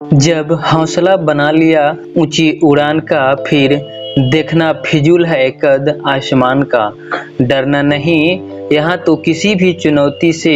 जब हौसला बना लिया ऊंची उड़ान का, फिर देखना फिजूल है कद आसमान का। डरना नहीं यहाँ तो किसी भी चुनौती से,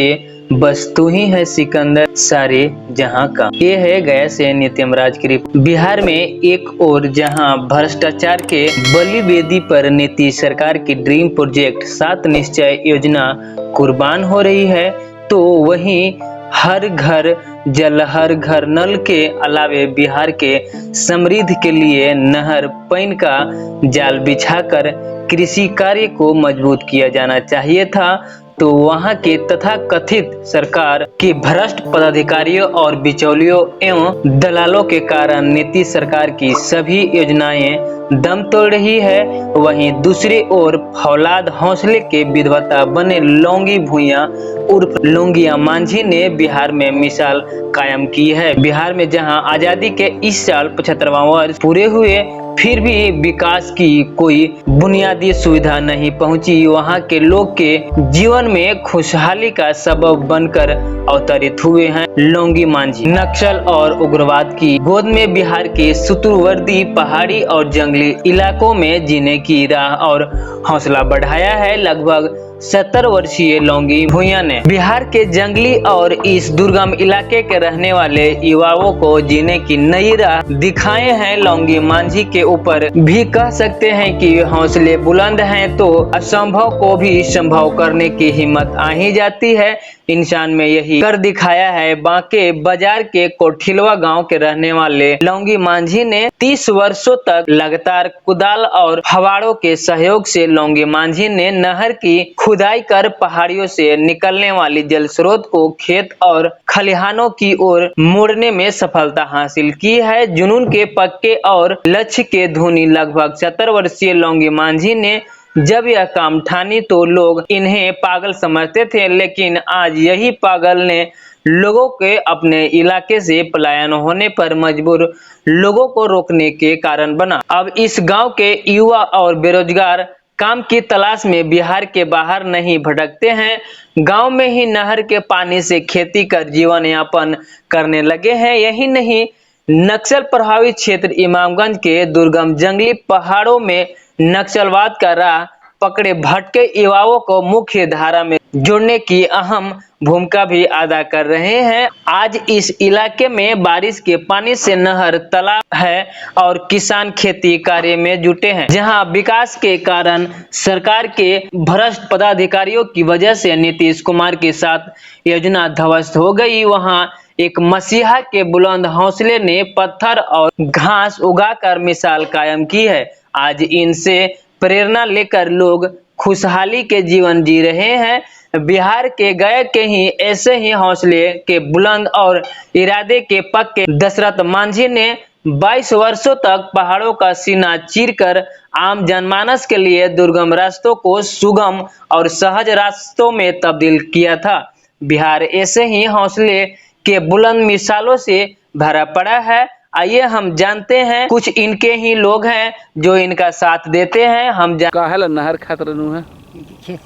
बस तू ही है सिकंदर सारे जहां का। ये है गया से नित्यम राज की रिपोर्ट। बिहार में एक और जहां भ्रष्टाचार के बलि वेदी पर नीतीश सरकार की ड्रीम प्रोजेक्ट 7 निश्चय योजना कुर्बान हो रही है, तो वहीं हर घर जल हर घर नल के अलावे बिहार के समृद्धि के लिए नहर पैन का जाल बिछाकर कृषि कार्य को मजबूत किया जाना चाहिए था। तो वहां के तथाकथित सरकार के भ्रष्ट पदाधिकारियों और बिचौलियों एवं दलालों के कारण नीतीश सरकार की सभी योजनाएं दम तोड़ रही है। वहीं दूसरी ओर फौलाद हौसले के विधवता बने लौंगी भुइयां उर्फ लौंगिया मांझी ने बिहार में मिसाल कायम की है। बिहार में जहां आजादी के इस साल 75वां वर्ष पूरे हुए, फिर भी विकास की कोई बुनियादी सुविधा नहीं पहुंची। वहां के लोग के जीवन में खुशहाली का सबब बनकर अवतरित हुए हैं लौंगी मांझी। नक्सल और उग्रवाद की गोद में बिहार के सुदूरवर्ती पहाड़ी और जंगली इलाकों में जीने की राह और हौसला बढ़ाया है। लगभग 70 वर्षीय लौंगी भुइयां ने बिहार के जंगली और इस दुर्गम इलाके के रहने वाले युवाओं को जीने की नई राह दिखाए हैं। लौंगी मांझी के ऊपर भी कह सकते हैं कि हौसले बुलंद हैं तो असंभव को भी संभव करने की हिम्मत आ ही जाती है। इंसान में यही कर दिखाया है। बांके बाजार के कोठिलवा गांव के रहने वाले लौंगी मांझी ने 30 वर्षों तक लगातार कुदाल और हवाड़ों के सहयोग से लौंगी मांझी ने नहर की खुदाई कर पहाड़ियों से निकलने वाली जल स्रोत को खेत और खलिहानों की ओर मोड़ने में सफलता हासिल की है। जुनून के पक्के और लक्ष्य के धुनी लगभग 70 वर्षीय लौंगी मांझी ने जब यह काम ठानी तो लोग इन्हें पागल समझते थे, लेकिन आज यही पागल ने लोगों के अपने इलाके से पलायन होने पर मजबूर लोगों को रोकने के कारण बना। अब इस गांव के युवा और बेरोजगार काम की तलाश में बिहार के बाहर नहीं भटकते हैं, गांव में ही नहर के पानी से खेती कर जीवन यापन करने लगे हैं। यही नहीं, नक्सल प्रभावित क्षेत्र इमामगंज के दुर्गम जंगली पहाड़ों में नक्सलवाद का राह पकड़े भटके युवाओं को मुख्य धारा में जोड़ने की अहम भूमिका भी अदा कर रहे हैं। आज इस इलाके में बारिश के पानी से नहर तालाब है और किसान खेती कार्य में जुटे हैं। जहां विकास के कारण सरकार के भ्रष्ट पदाधिकारियों की वजह से नीतीश कुमार के साथ योजना ध्वस्त हो गई, वहां एक मसीहा के बुलंद हौसले ने पत्थर और घास उगाकर मिसाल कायम की है। आज इनसे प्रेरणा लेकर लोग खुशहाली के जीवन जी रहे हैं। बिहार के गया के ही ऐसे ही हौसले के बुलंद और इरादे के पक्के दशरथ मांझी ने 22 वर्षों तक पहाड़ों का सीना चीरकर आम जनमानस के लिए दुर्गम रास्तों को सुगम और सहज रास्तों में तब्दील किया था। बिहार ऐसे ही हौसले के बुलंद मिसालों से भरा पड़ा है। आइए हम जानते हैं, कुछ इनके ही लोग हैं जो इनका साथ देते हैं। हम काहे नहर खातिर नु है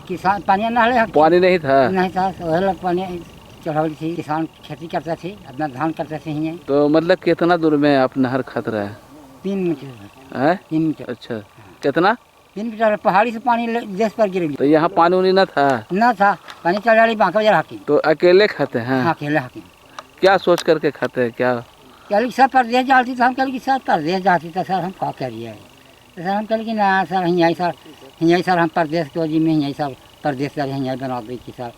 किसान पानी नहले पानी नहीं था वह लोग पानी चढ़ावल थी, किसान खेती करते थे, अपना धान करते थे। ही तो मतलब कितना दूर में आप नहर खातिर है? 3 मीटर है 3 मीटर। अच्छा, कितना? 3 मीटर पहाड़ी से पानी देश पर गिर। तो यहाँ पानी उनी न था? न था, पानी चढ़ रही बांका बाजार हाकी। तो अकेले खाते हैं? हाँ, अकेले हाकी। क्या सोच करके खाते हैं? क्या कल सर परदेश जाती तो हम कल की सर परदेश जाती तो सर हम क्या करिए। तो सर हम कल की ना सर यहीं सर हम परदेश के वजह में यहीं सर परदेश सर यहीं बना दी कि सर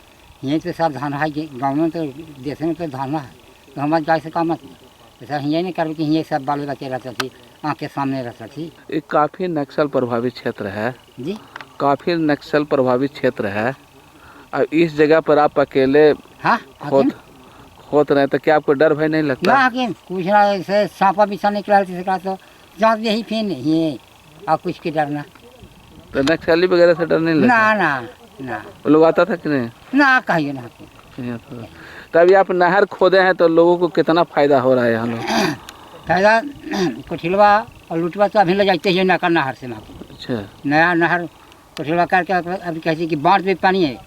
यहीं तो सर धान है गाँव में, तो देश में तो धान है, तो हमारे गाय से काम तो सर यहीं नहीं कर कि यहीं सब बाल बच्चे रहते थे, आँख के सामने रहता थी। ये काफ़ी नक्सल प्रभावित क्षेत्र है जी, काफ़ी नक्सल प्रभावित क्षेत्र है। और इस जगह पर आप अकेले हाँ होते रहे तो क्या आपको डर भय नहीं लगता? ना हकीम कुछ ना, ऐसे सांपा बिछा निकला तो जान यही फिर ये और कुछ की डरना। तो नक्सली वगैरह से डर नहीं लगता? ना ना ना, वो लोग आता था कि नहीं? ना कहिए ना। तो अभी आप नहर खोदे हैं तो लोगों को कितना फायदा हो रहा है यहाँ लोग? फायदा कोठिलवा और लुटवा तो अभी ले जाते ही नकर नहर से। अच्छा, नया नहर कोठिलवा करके अभी कहते कि बाढ़ में पानी है,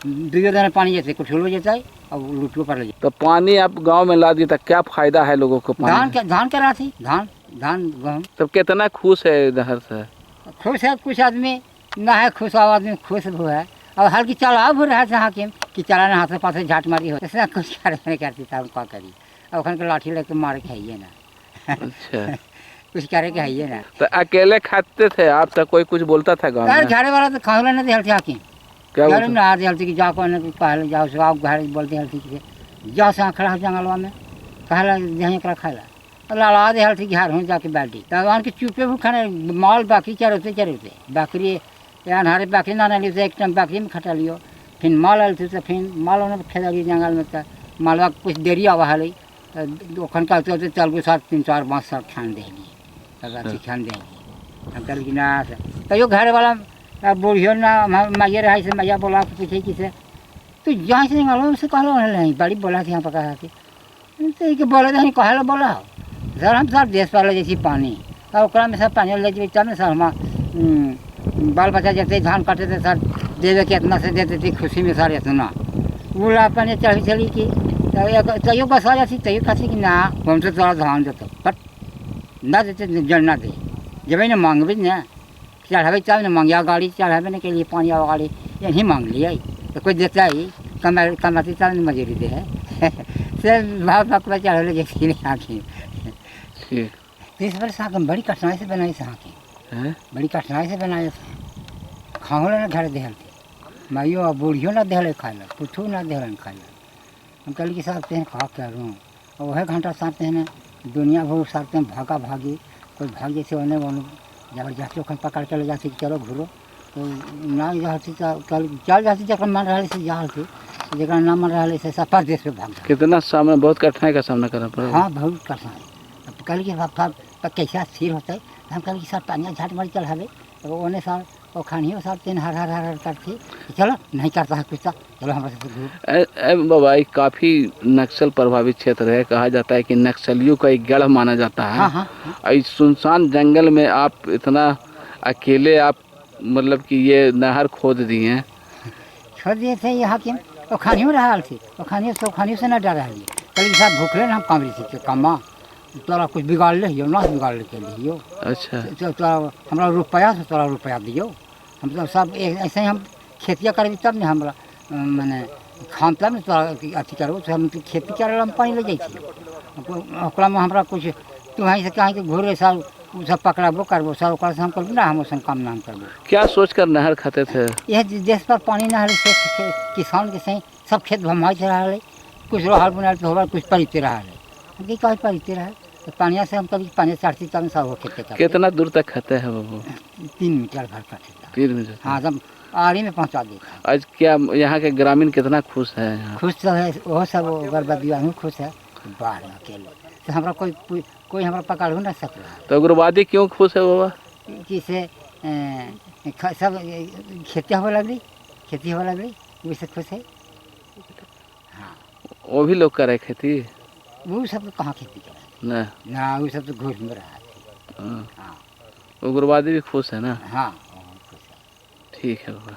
2 दिन पानी जैसे कोठिलवा जैसे अब लुटो पर ले तो पानी आप गांव में ला दिए तो क्या फायदा है लोगों को पानी? धान करा थी, धान गेहूँ। तब कितना खुश है इधर से? खुश है कुछ आदमी, ना है खुश आदमी खुश भी है। और हल्की चलाव भी रहा था हाकिम कि चलाने हाथ से पास झाट मारी हो, ऐसा कुछ नहीं करती था, हम क्या करी। अब खन के लाठी लेके मार के है ना। अच्छा कुछ करे के है ना। तो अकेले खाते थे आप? तो कोई कुछ बोलता था गाँव में? झाड़े वाला तो खाने नहीं दे हाकिम, क्या घर बोलता? ना दे हल्ती कि जाओ कहने की पहले जाओ सो आप घर बोलते हल्ती कि जाओ से खड़ा हो जंगलवा में कहला जहीं एकरा खाला लड़ा दे हल्ती कि घर हो जाके बैठी तब आन के चुपे भी खाने माल बाकी चढ़ते बकरी या हरे बकरी ना लियो एक टाइम बकरी में खटा लियो, फिर माल आल तो फिर माल उन्हें खेल लियो जंगल में। तो मालवा कुछ देरी आवा है ओखन का चलते चल गए 3-4 बाँस सब खान देंगी, तब अथी खान देंगी। हम कल कि ना तैयो घर वाला बूढ़ियो ना मैया रहा से मैया बोला तो पूछे कि से तू जहाँ से जंगल से कहलो नहीं बड़ी बोला थी यहाँ पर कहा थी तो बोले थे कहला बोला सर हम सब देश पाले जैसी पानी और ओकरा में सब पानी ले जाए तब ना सर हम बाल बच्चा जैसे धान काटे थे सर देवे के इतना से देते थे खुशी में सर इतना बोला अपने चली कि तैयो बस आ जाती तैयो खाती कि ना हमसे थोड़ा धान देते बट ना देते जल ना दे जब ना मांगबे ना चढ़ावे तब ना मांगिया गाड़ी चढ़ावे के लिए पानी वाला गाड़ी यही मांग लिया तो कोई देता ही कमाती तब ना मजूरी दे है से भाव पकड़ा चढ़े जैसे नहीं आँखें। इस वर्ष आँखें बड़ी कठिनाई से बनाई से आँखें, बड़ी कठिनाई से बनाए थे। खाओ ना घर देहलते माइयो बूढ़ियो ना देहले खाए कुछो ना देहलन खाए। हम कल के साथ हैं खा क्या रूँ और वह घंटा साथ हैं दुनिया भर साथ हैं भागा भागी कोई भाग जैसे होने वाले जबरदस्ती ओखन पकड़ के ले जाती चलो घूरो तो ना जाती कल चल जाती जब मन रहा से जाती जगह ना मन रहा से सब परदेश पे भाग। कितना सामना बहुत कठिनाई का सामना करना पड़ा? हाँ बहुत कठिनाई। अब कल के कैसा स्थिर होता है हम कल के साथ पानिया झाट मारी चढ़ावे तो उन्हें साल और खानियों साथ तीन हर करती चलो नहीं करता है कुछ चलो हमारे बाबा काफ़ी नक्सल प्रभावित क्षेत्र है, कहा जाता है कि नक्सलियों का एक गढ़ माना जाता है। हाँ। इस सुनसान जंगल में आप इतना अकेले आप मतलब कि ये नहर खोद दिए हैं? छोड़ दिए थे यहाँ के और खानियों रहा थी और खानियों से न डर रही कल के साथ भूखले ना हम कामरी थी कमा तोरा कुछ बिगाड़ ले ना बिगाड़ के लिए। अच्छा तो तोरा हमारा रुपया से तोरा रुपया दियो हम तो सब ऐसे ही हम खेतिया करबी तब ने हमारा मैंने खान तब ने तोरा अथी करो तो हम खेती करे हम पानी ले जाइए ओकरा में हमारा कुछ तुम्हें से कहीं के घूरे साल सब पकड़ाबो करबो सब ओकरा से हम करबो ना हम उसन काम ना हम करबो। क्या सोच कर नहर खाते थे? यह देश पर पानी ना से किसान के सही सब खेत भमाई रहा है कुछ रोहल बुनाल तो होगा कुछ परिते रहा है हम कहीं परिते रहा तो पानिया से हम कभी पानी चढ़ती तब सब हो खेते का। कितना दूर तक खाते हैं वो? 3 मीटर भर का 3 मीटर? हाँ सब आड़ी में पहुँचा देता। आज क्या यहाँ के ग्रामीण कितना खुश है? खुश तो है वो सब गर्भवती खुश है बाहर अकेले तो हमारा कोई हमारा पकड़ हो ना सक रहा। तो उग्रवादी क्यों खुश है बाबा? जिसे सब खेती हो लग रही वैसे खुश है। हाँ वो भी लोग करे खेती? वो सब तो कहाँ खेती करे ना वो सब तो घूस में रहा है। उग्रवादी भी खुश है ना? हाँ ठीक है बाबा।